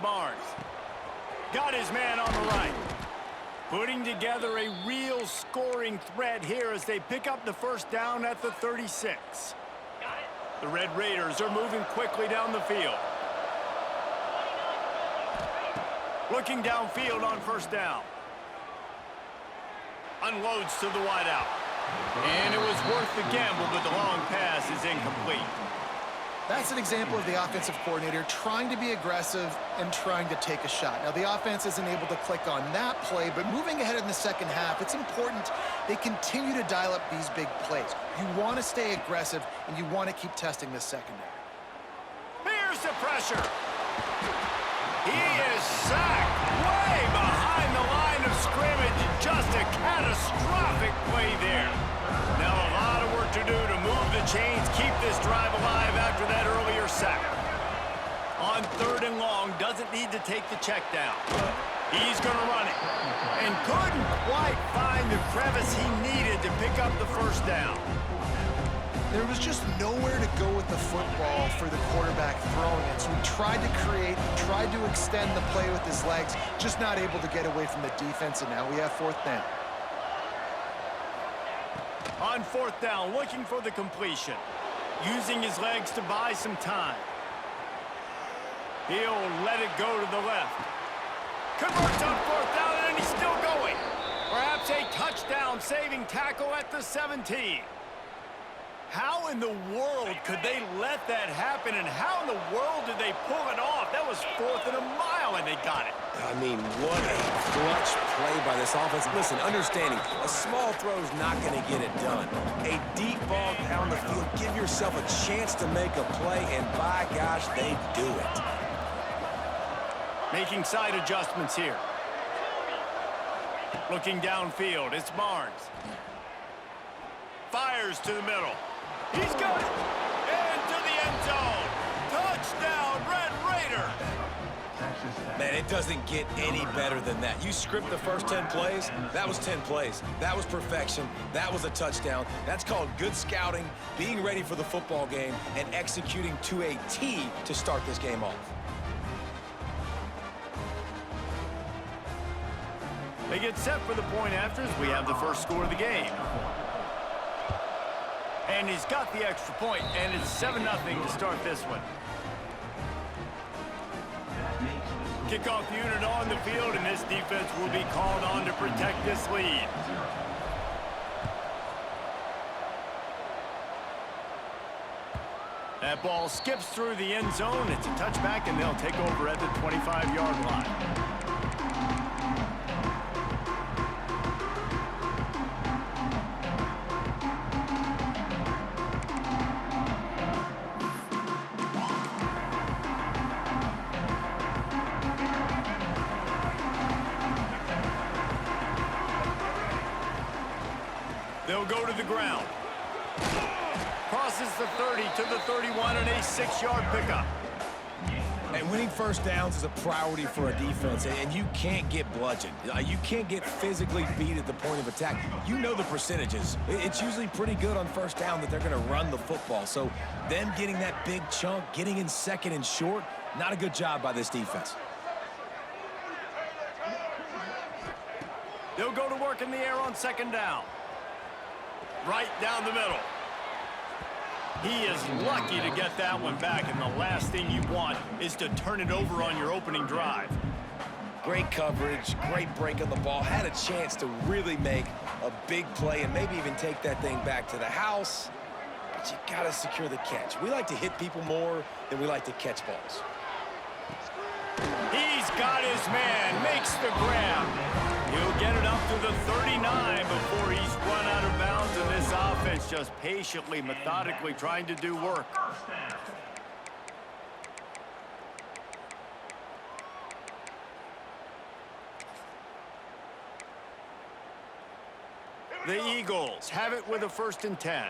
Barnes. Got his man on the right. Putting together a real scoring threat here as they pick up the first down at the 36. The Red Raiders are moving quickly down the field. Looking downfield on first down. Unloads to the wideout. And it was worth the gamble, but the long pass is incomplete. That's an example of the offensive coordinator trying to be aggressive and trying to take a shot. Now, the offense isn't able to click on that play, but moving ahead in the second half, it's important they continue to dial up these big plays. You want to stay aggressive, and you want to keep testing the secondary. Here's the pressure. He is sacked way behind the line of scrimmage. Just a catastrophic play there. Now a lot of work to do to move the chains, keep this drive alive after that earlier sack. On 3rd and long, doesn't need to take the check down. He's going to run it. And couldn't quite find the crevice he needed to pick up the first down. There was just nowhere to go with the football for the quarterback throwing it. So he tried to create, tried to extend the play with his legs, just not able to get away from the defense, and now we have 4th down. On 4th down, looking for the completion. Using his legs to buy some time. He'll let it go to the left. Converts on 4th down, and he's still going. Perhaps a touchdown-saving tackle at the 17. How in the world could they let that happen, and how in the world did they pull it off? That was 4th and a mile, and they got it. I mean, what a clutch play by this offense. Listen, understanding, a small throw is not going to get it done. A deep ball down the field, give yourself a chance to make a play, and by gosh, they do it. Making side adjustments here. Looking downfield, it's Barnes. Fires to the middle. He's got it. Into the end zone. Touchdown, Red Raiders. Man, it doesn't get any better than that. You script the first 10 plays, that was 10 plays. That was perfection. That was a touchdown. That's called good scouting, being ready for the football game, and executing to a T to start this game off. They get set for the point after as we have the first score of the game. And he's got the extra point, and it's 7-0 to start this one. Kickoff unit on the field, and this defense will be called on to protect this lead. That ball skips through the end zone. It's a touchback, and they'll take over at the 25-yard line. They'll go to the ground. Crosses the 30 to the 31 and a 6-yard pickup. And winning first downs is a priority for a defense, and you can't get bludgeoned. You can't get physically beat at the point of attack. You know the percentages. It's usually pretty good on first down that they're going to run the football. So them getting that big chunk, getting in 2nd and short, not a good job by this defense. They'll go to work in the air on 2nd down. Right down the middle. He is lucky to get that one back, and the last thing you want is to turn it over on your opening drive. Great coverage, great break on the ball. Had a chance to really make a big play and maybe even take that thing back to the house. But you got to secure the catch. We like to hit people more than we like to catch balls. He's got his man, makes the grab. He'll get it up to the 39 before he's run out of bounds, and this offense just patiently, methodically trying to do work. The Eagles have it with a 1st and 10.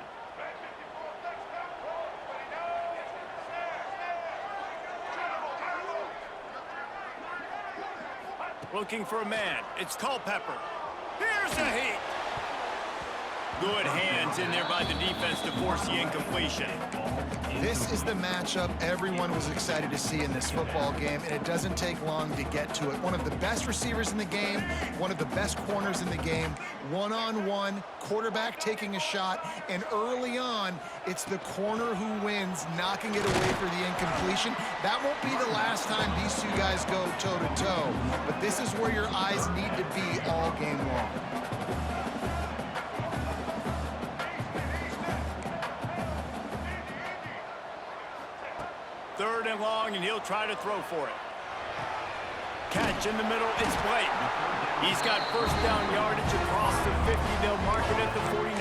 Looking for a man. It's Culpepper. Here's a heat. Good hands in there by the defense to force the incompletion. This is the matchup everyone was excited to see in this football game, and it doesn't take long to get to it. One of the best receivers in the game, one of the best corners in the game, one-on-one, quarterback taking a shot, and early on, it's the corner who wins, knocking it away for the incompletion. That won't be the last time these two guys go toe-to-toe, but this is where your eyes need to be all game long. Third and long, and he'll try to throw for it. Catch in the middle, it's blatant. He's got first down yardage across the 50. They'll mark it at the 49.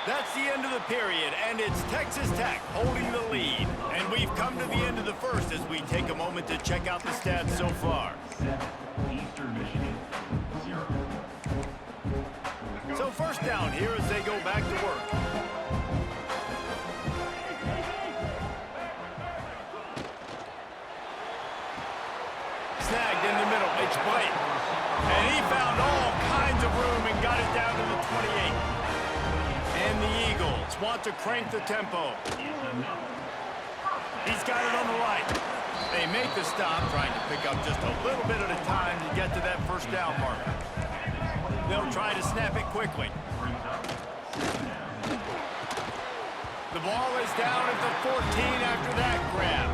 That's the end of the period, and it's Texas Tech holding the lead. And we've come to the end of the first as we take a moment to check out the stats so far. So first down here as they go back to work. Snagged in the middle, it's Blake. And he found all kinds of room and got it down to the 28. And the Eagles want to crank the tempo. He's got it on the right. They make the stop, trying to pick up just a little bit at a time to get to that first down marker. They'll try to snap it quickly. The ball is down at the 14 after that grab.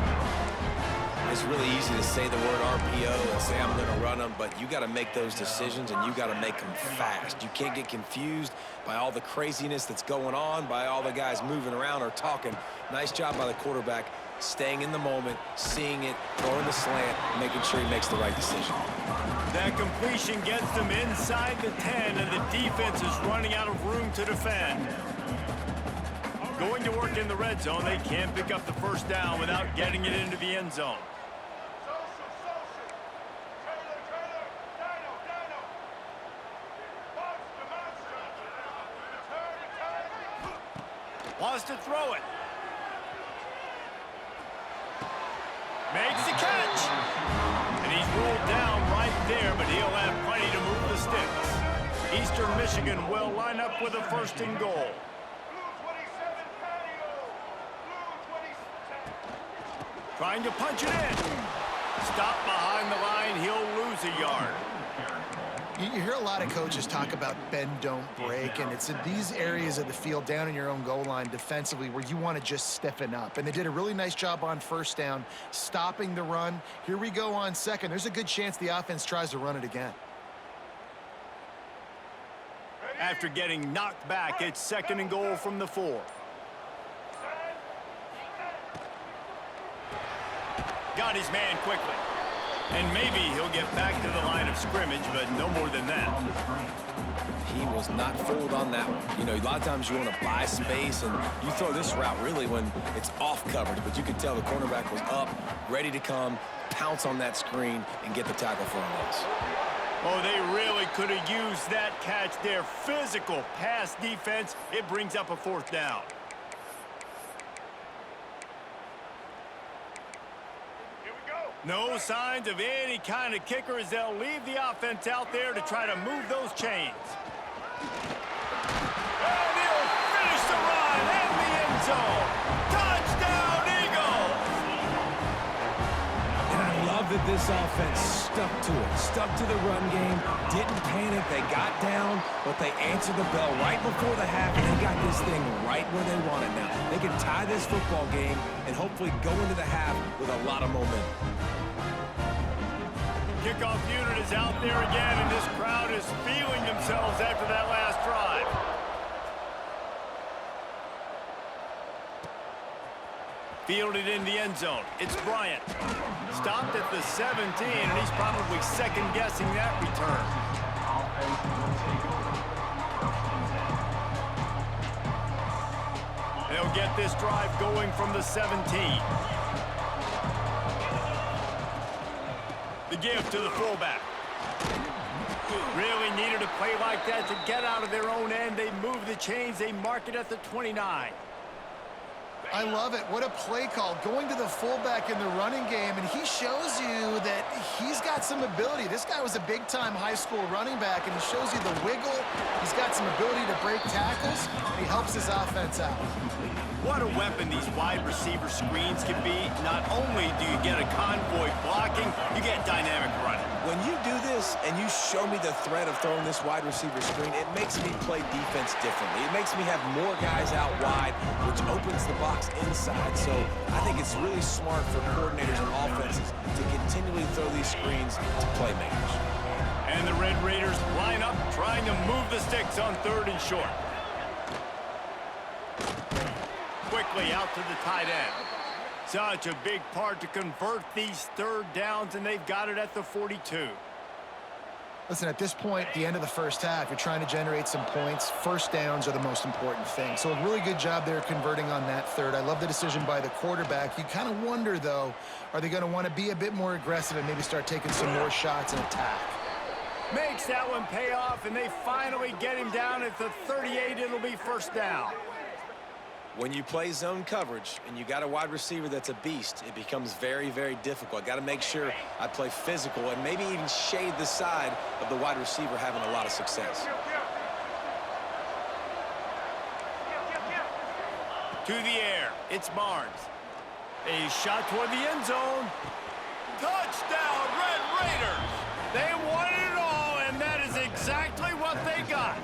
It's really easy to say the word RPO and say I'm going to run them, but you got to make those decisions and you got to make them fast. You can't get confused by all the craziness that's going on, by all the guys moving around or talking. Nice job by the quarterback, staying in the moment, seeing it, throwing the slant, making sure he makes the right decision. That completion gets them inside the 10, and the defense is running out of room to defend. Going to work in the red zone, they can't pick up the first down without getting it into the end zone. Wants to throw it. Makes the catch. And he's ruled down right there, but he'll have plenty to move the sticks. Eastern Michigan will line up with a first and goal. Trying to punch it in. Stop behind the line. He'll lose a yard. You hear a lot of coaches talk about bend, don't break, and it's in these areas of the field down in your own goal line defensively where you want to just stiffen up. And they did a really nice job on first down, stopping the run. Here we go on second. There's a good chance the offense tries to run it again. After getting knocked back, it's second and goal from the 4. Got his man quickly. And maybe he'll get back to the line of scrimmage, but no more than that. He was not fooled on that one. You know, a lot of times you want to buy space, and you throw this route really when it's off coverage, but you could tell the cornerback was up, ready to come, pounce on that screen, and get the tackle for a loss. Oh, they really could have used that catch there. Physical pass defense. It brings up a fourth down. No signs of any kind of kicker as they'll leave the offense out there to try to move those chains. And he'll finish the run in the end zone. Touchdown, Eagles! And I love that this offense stuck to it, stuck to the run game, didn't panic. They got down, but they answered the bell right before the half, and they got this thing right where they want it now. They can tie this football game and hopefully go into the half with a lot of momentum. Kickoff unit is out there again, and this crowd is feeling themselves after that last drive. Fielded in the end zone. It's Bryant. Stopped at the 17, and he's probably second-guessing that return. They'll get this drive going from the 17. The give to the fullback. Really needed a play like that to get out of their own end. They move the chains. They mark it at the 29. I love it. What a play call. Going to the fullback in the running game, and he shows you that he's got some ability. This guy was a big-time high school running back, and he shows you the wiggle. He's got some ability to break tackles, and he helps his offense out. What a weapon these wide receiver screens can be. Not only do you get a convoy blocking, you get dynamic running. When you do this and you show me the threat of throwing this wide receiver screen, it makes me play defense differently. It makes me have more guys out wide, which opens the box inside. So I think it's really smart for coordinators and offenses to continually throw these screens to playmakers. And the Red Raiders line up, trying to move the sticks on 3rd and short. Quickly out to the tight end. Such a big part to convert these 3rd downs, and they've got it at the 42. Listen, at this point, the end of the first half, you're trying to generate some points. First downs are the most important thing. So a really good job there converting on that 3rd. I love the decision by the quarterback. You kind of wonder, though, are they going to want to be a bit more aggressive and maybe start taking some more shots and attack? Makes that one pay off, and they finally get him down at the 38. It'll be 1st down. When you play zone coverage and you got a wide receiver that's a beast, it becomes very, very difficult. I got to make sure I play physical and maybe even shade the side of the wide receiver having a lot of success. To the air, it's Barnes. A shot toward the end zone. Touchdown, Red Raiders! They won it all, and that is exactly what they got.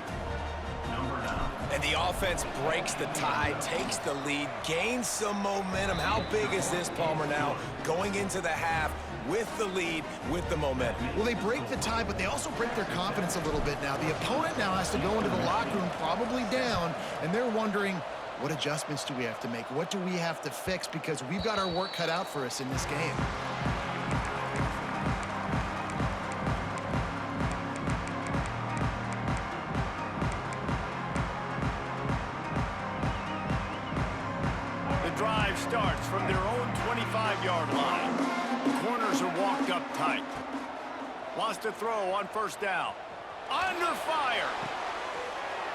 And the offense breaks the tie, takes the lead, gains some momentum. How big is this, Palmer, now going into the half with the lead, with the momentum? Well, they break the tie, but they also break their confidence a little bit now. The opponent now has to go into the locker room probably down, and they're wondering, what adjustments do we have to make? What do we have to fix? Because we've got our work cut out for us in this game. Starts from their own 25-yard line. The corners are walked up tight. Wants to throw on 1st down. Under fire.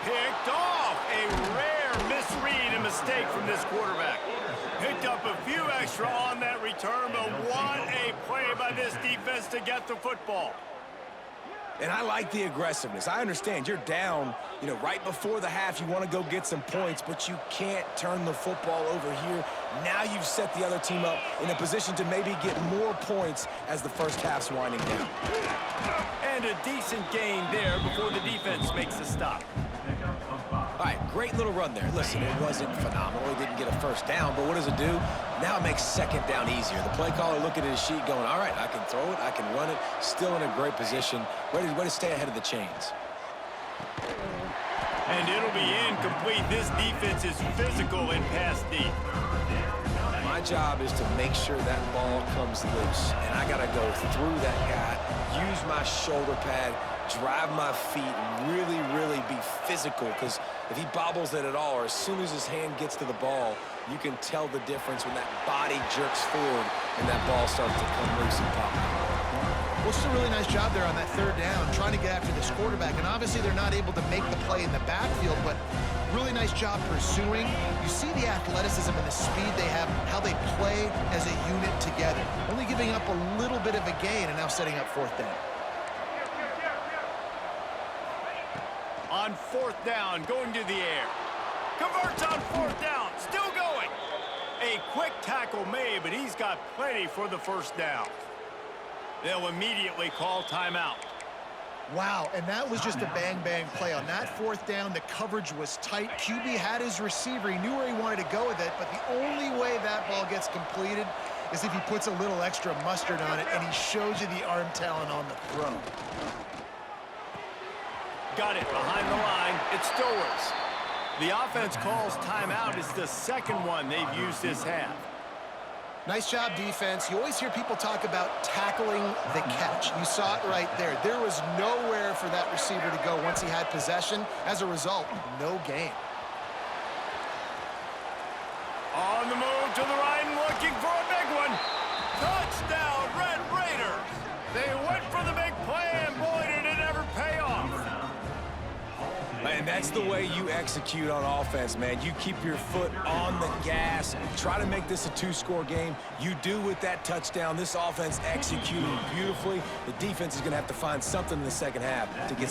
Picked off. A rare misread and mistake from this quarterback. Picked up a few extra on that return, but what a play by this defense to get the football. And I like the aggressiveness. I understand you're down, right before the half. You want to go get some points, but you can't turn the football over here. Now you've set the other team up in a position to maybe get more points as the first half's winding down. And a decent gain there before the defense makes the stop. All right, great little run there. Listen, it wasn't phenomenal. He didn't get a 1st down, but what does it do? Now it makes 2nd down easier. The play caller looking at his sheet going, all right, I can throw it, I can run it, still in a great position, ready to stay ahead of the chains. And it'll be incomplete. This defense is physical in pass deep. My job is to make sure that ball comes loose, and I got to go through that guy, use my shoulder pad, drive my feet, and really, really be physical, because if he bobbles it at all, or as soon as his hand gets to the ball, you can tell the difference when that body jerks forward and that ball starts to come loose and pop out. Well, it's a really nice job there on that 3rd down, trying to get after this quarterback. And obviously they're not able to make the play in the backfield, but really nice job pursuing. You see the athleticism and the speed they have, how they play as a unit together. Only giving up a little bit of a gain and now setting up 4th down. On 4th down, going to the air. Converts on 4th down, still going. A quick tackle made, but he's got plenty for the 1st down. They'll immediately call timeout. Wow, and that was just a bang-bang play. On that 4th down, the coverage was tight. QB had his receiver. He knew where he wanted to go with it, but the only way that ball gets completed is if he puts a little extra mustard on it, and he shows you the arm talent on the throw. Got it behind the line. It's Stowers. The offense calls timeout. It's the 2nd one they've used this half. Nice job, defense. You always hear people talk about tackling the catch. You saw it right there. There was nowhere for that receiver to go once he had possession. As a result, no gain. On the move to the right and looking for a big one. Touchdown, Red Raiders. They went for the big play, and boy, did it ever pay off. And that's the way you execute on offense, man. You keep your foot on the gas. Try to make this a two-score game. You do with that touchdown. This offense executing beautifully. The defense is going to have to find something in the second half to get